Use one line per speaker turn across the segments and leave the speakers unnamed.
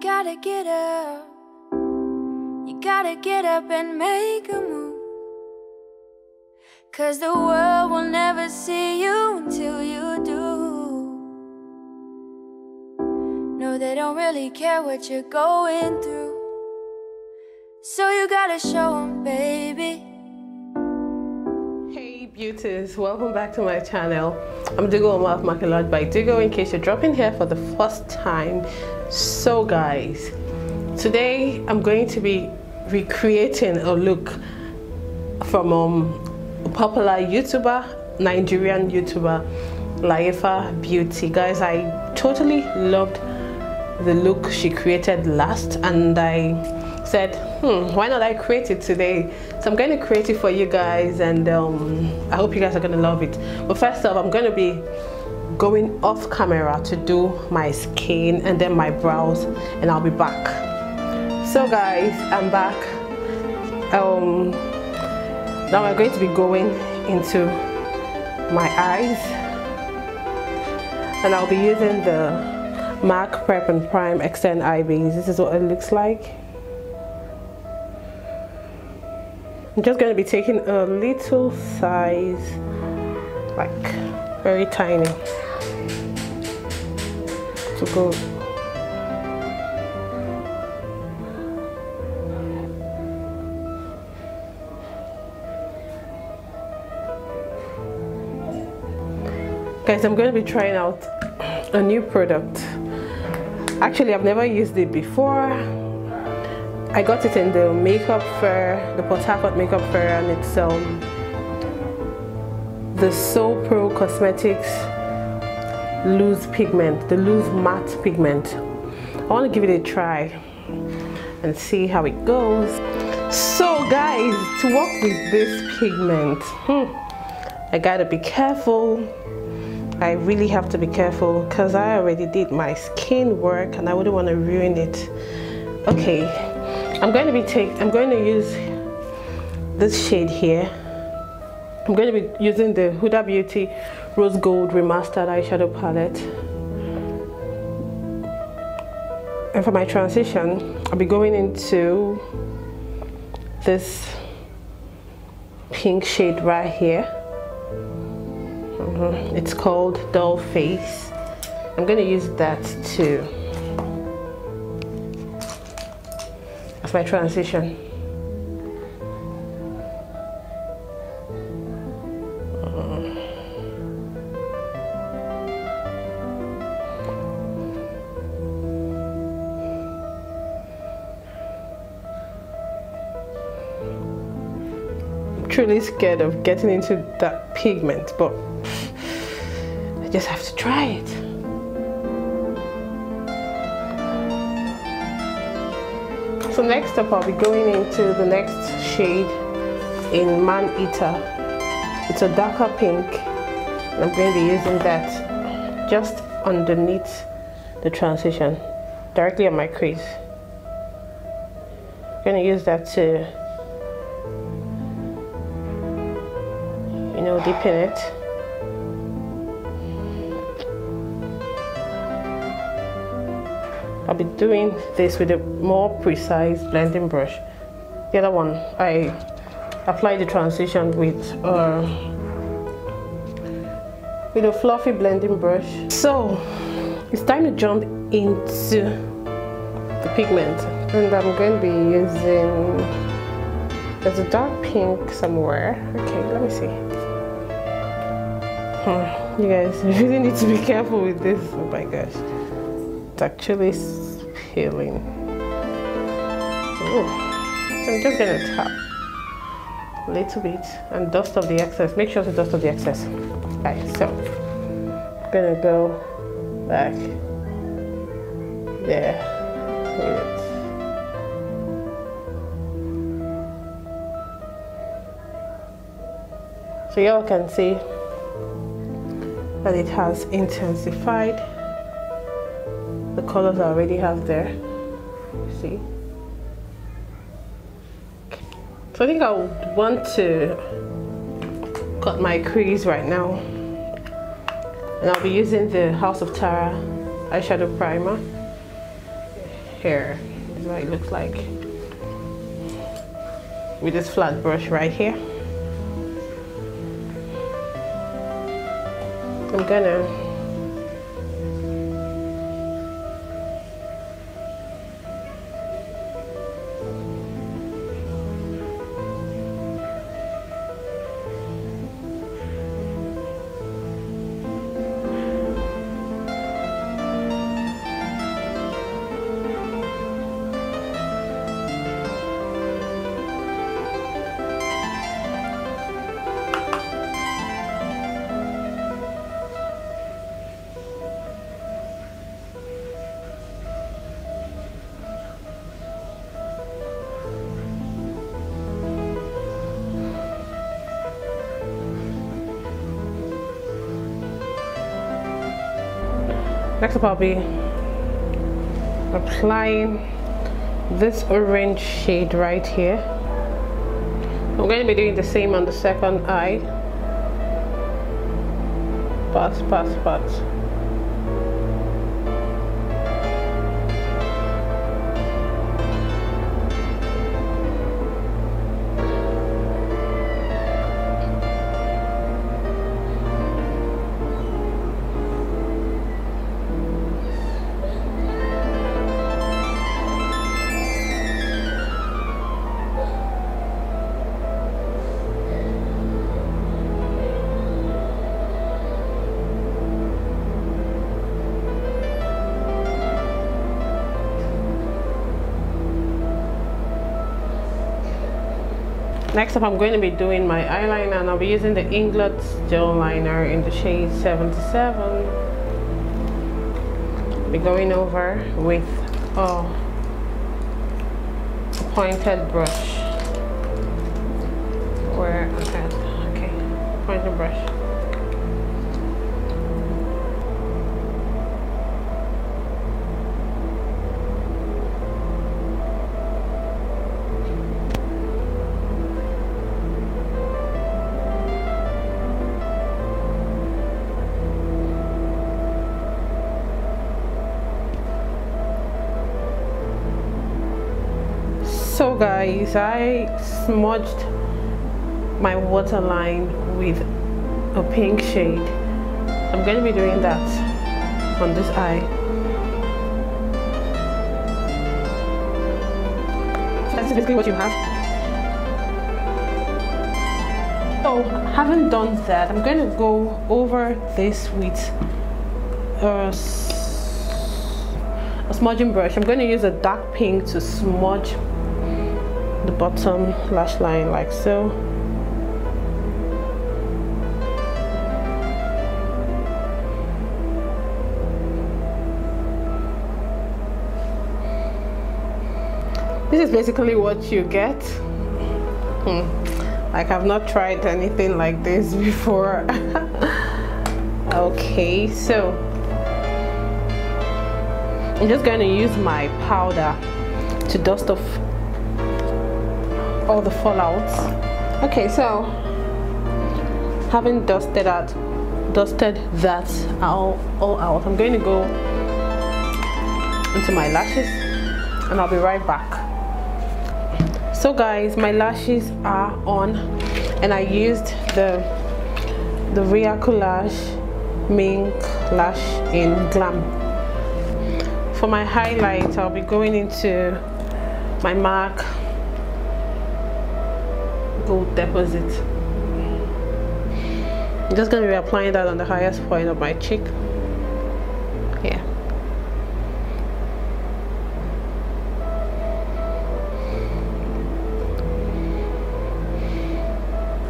gotta get up. You gotta get up and make a move. 'Cause the world will never see you until you do. No, they don't really care what you're going through. So you gotta show them, baby.
Hey beauties, welcome back to my channel. I'm Digo Makelad by Digo, in case you're dropping here for the first time. So guys, today I'm going to be recreating a look from a popular YouTuber, Nigerian YouTuber, Layefa Beauty. Guys, I totally loved the look she created last, and I said, why not I create it today? So I'm going to create it for you guys, and I hope you guys are going to love it. But first off, I'm going to be going off camera to do my skin and then my brows, and I'll be back. So guys, I'm back. Now I'm going to be going into my eyes, and I'll be using the MAC Prep and Prime Extend Eye Base. This is what it looks like. I'm just going to be taking a little size, like very tiny, to go. Guys, I'm going to be trying out a new product. Actually, I've never used it before. I got it in the makeup fair, the Port Harcourt makeup fair, and it's the So Pro Cosmetics loose pigment, the loose matte pigment. I want to give it a try and see how it goes. So guys, to work with this pigment, I gotta be careful. I really have to be careful because I already did my skin work and I wouldn't want to ruin it. Okay, I'm going to use this shade here. I'm going to be using the Huda Beauty Rose Gold Remastered Eyeshadow Palette. And for my transition, I'll be going into this pink shade right here. It's called Doll Face. I'm going to use that too as my transition. I'm truly scared of getting into that pigment, but I just have to try it. So next up, I'll be going into the next shade in Man Eater. It's a darker pink, and I'm going to be using that just underneath the transition, directly on my crease. I'm going to use that to, you know, deepen it. I'll be doing this with a more precise blending brush. The other one, I applied the transition with a fluffy blending brush. So it's time to jump into the pigment, and I'm going to be using, there's a dark pink somewhere. Okay, let me see. You guys really need to be careful with this. Oh my gosh. It's actually peeling. Ooh. So I'm just gonna tap a little bit and dust off the excess. Make sure to dust off the excess. Okay, so I'm gonna go back there with it. So y'all can see that it has intensified. The colors I already have there, you see. So I think I would want to cut my crease right now, and I'll be using the House of Tara eyeshadow primer. hair. This is what it looks like with this flat brush right here. I'm gonna next up I'll be applying this orange shade right here. I'm going to be doing the same on the second eye. Pat, pat, pat. Next up, I'm going to be doing my eyeliner, and I'll be using the Inglot gel liner in the shade 77. I'll be going over with a pointed brush. Where okay, pointed brush. So guys, I smudged my waterline with a pink shade. I'm going to be doing that on this eye. So that's basically what you have. So having done that, I'm going to go over this with a smudging brush. I'm going to use a dark pink to smudge the bottom lash line like so. This is basically what you get. Like, I've not tried anything like this before. Okay, so I'm just going to use my powder to dust off all the fallouts. Okay, so having dusted that all out, I'm going to go into my lashes and I'll be right back. So guys, my lashes are on, and I used the Real Collage Mink Lash in Glam. For my highlight, I'll be going into my MAC Gold Deposit. I'm just going to be applying that on the highest point of my cheek. Yeah.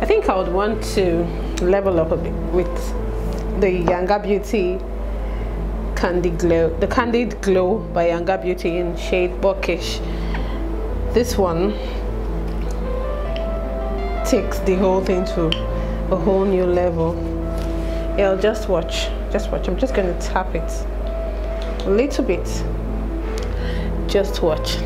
I think I would want to level up a bit with the Younger Beauty Candid Glow by Younger Beauty in shade Buckish. This one takes the whole thing to a whole new level. Yeah, just watch. I'm just going to tap it a little bit. Just watch.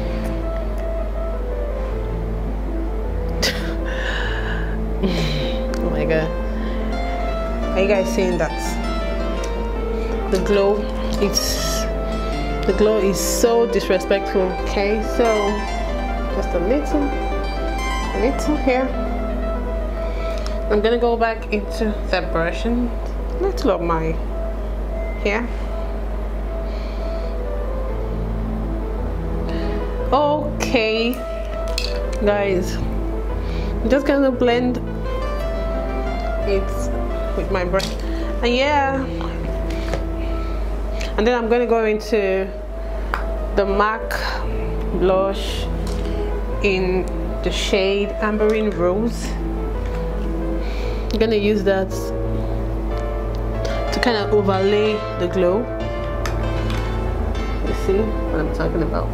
Oh my god, are you guys seeing that? The glow, The glow is so disrespectful. Okay, so just a little here. I'm gonna go back into the brush and little of my hair. Okay, guys, I'm just gonna blend it with my brush, and yeah, and then I'm gonna go into the MAC blush in the shade Amberine Rose. I'm gonna use that to kind of overlay the glow. You see what I'm talking about?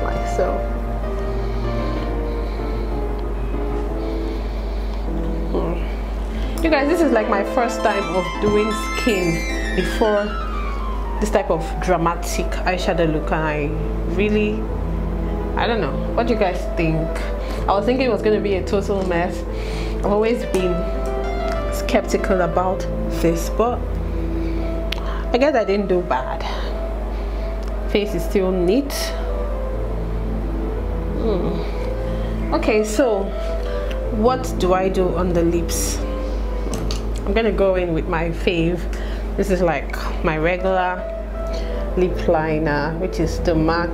Like so. You guys, this is like my first time of doing skin before this type of dramatic eyeshadow look, and I don't know, what do you guys think? I was thinking it was going to be a total mess. I've always been skeptical about this, but I guess I didn't do bad. Face is still neat. Okay, so what do I do on the lips? I'm gonna go in with my fave. This is like my regular lip liner, which is the MAC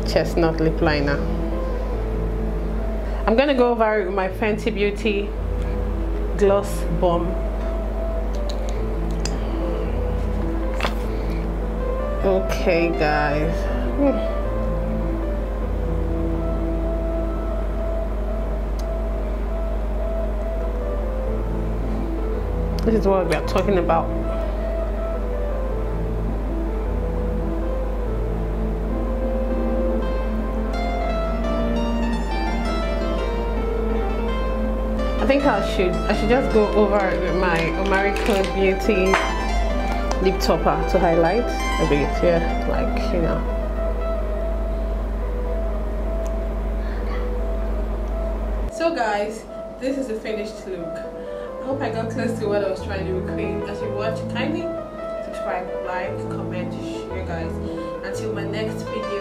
Chestnut lip liner. I'm gonna go over it with my Fenty Beauty Gloss Bomb. Okay, guys. This is what we are talking about. I think I should just go over it with my American Beauty lip topper to highlight a bit, yeah, like, you know. So guys, this is the finished look. I hope I got close to what I was trying to recreate. As you watch, kindly subscribe, like, comment, share, guys. Until my next video,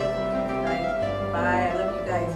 guys, bye. I love you guys.